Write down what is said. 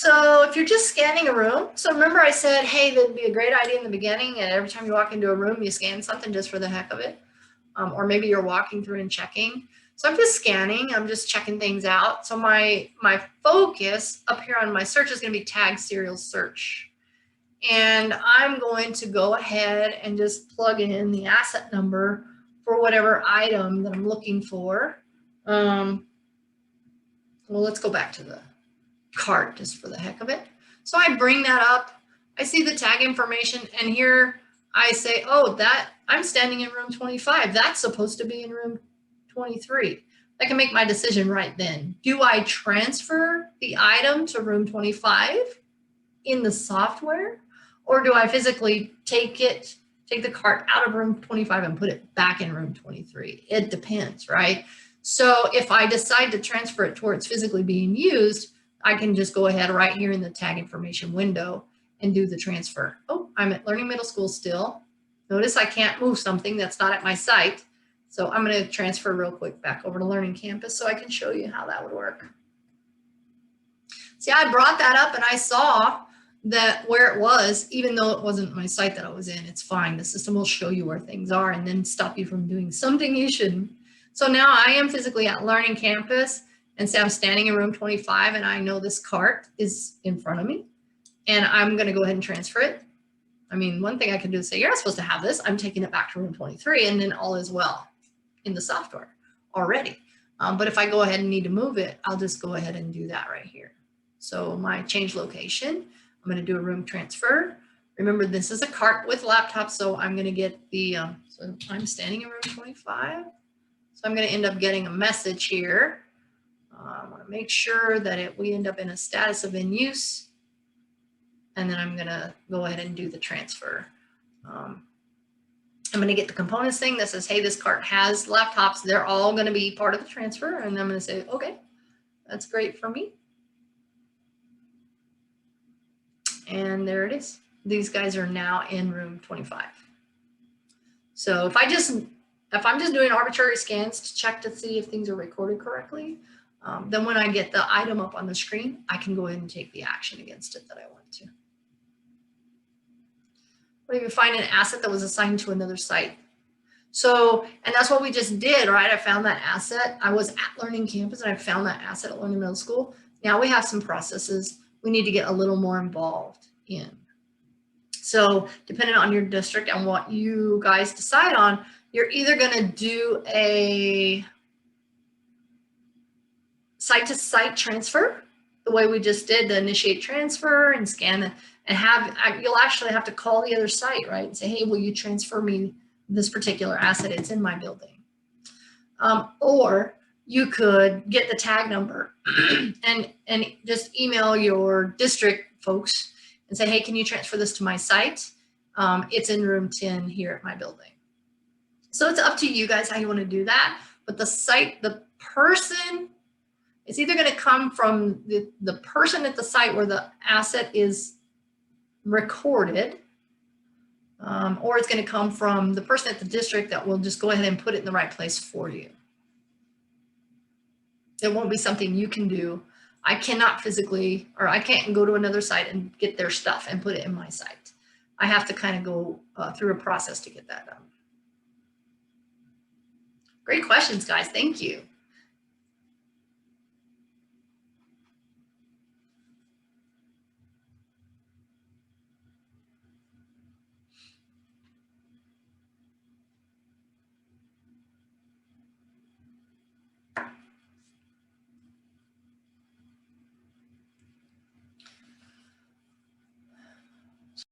So if you're just scanning a room, so remember I said, hey, that'd be a great idea in the beginning, and every time you walk into a room, you scan something just for the heck of it. Or maybe you're walking through and checking. So I'm just scanning, I'm just checking things out. So my focus up here on my search is gonna be tag serial search. And I'm going to go ahead and just plug in the asset number for whatever item that I'm looking for. Well, let's go back to the cart just for the heck of it. So I bring that up, I see the tag information, and here I say, oh, that I'm standing in room 25. That's supposed to be in room 23. I can make my decision right then. Do I transfer the item to room 25 in the software, or do I physically take the cart out of room 25 and put it back in room 23? It depends, right? So if I decide to transfer it towards physically being used, I can just go ahead right here in the tag information window and do the transfer. Oh, I'm at Learning Middle School still. Notice I can't move something that's not at my site. So I'm going to transfer real quick back over to Learning Campus so I can show you how that would work. See, I brought that up and I saw that where it was, even though it wasn't my site that I was in, it's fine. The system will show you where things are and then stop you from doing something you shouldn't. So now I am physically at Learning Campus, and say I'm standing in room 25 and I know this cart is in front of me, and I'm going to go ahead and transfer it. I mean, one thing I can do is say, you're not supposed to have this. I'm taking it back to room 23, and then all is well in the software already. But if I go ahead and need to move it, I'll just go ahead and do that right here. So my change location, I'm going to do a room transfer. Remember, this is a cart with laptops, so I'm going to get the, so I'm standing in room 25. So I'm going to end up getting a message here. I want to make sure that we end up in a status of in use, and then I'm going to go ahead and do the transfer. I'm going to get the components thing that says, hey, this cart has laptops. They're all going to be part of the transfer, and I'm going to say, okay, that's great for me. And there it is. These guys are now in room 25. So if I'm just doing arbitrary scans to check to see if things are recorded correctly, then when I get the item up on the screen, I can go ahead and take the action against it that I want to. What if you find an asset that was assigned to another site? So, and that's what we just did, right? I found that asset. I was at Learning Campus and I found that asset at Learning Middle School. Now we have some processes we need to get a little more involved in. So depending on your district and what you guys decide on, you're either going to do a site-to-site transfer, the way we just did, the initiate transfer and scan, and you'll actually have to call the other site, right? And say, hey, will you transfer me this particular asset? It's in my building. Or you could get the tag number and just email your district folks and say, hey, can you transfer this to my site? It's in room 10 here at my building. So it's up to you guys how you want to do that. But the person, it's either going to come from the person at the site where the asset is recorded, or it's going to come from the person at the district that will just go ahead and put it in the right place for you. It won't be something you can do. I cannot physically, or I can't go to another site and get their stuff and put it in my site. I have to kind of go through a process to get that done. Great questions, guys. Thank you.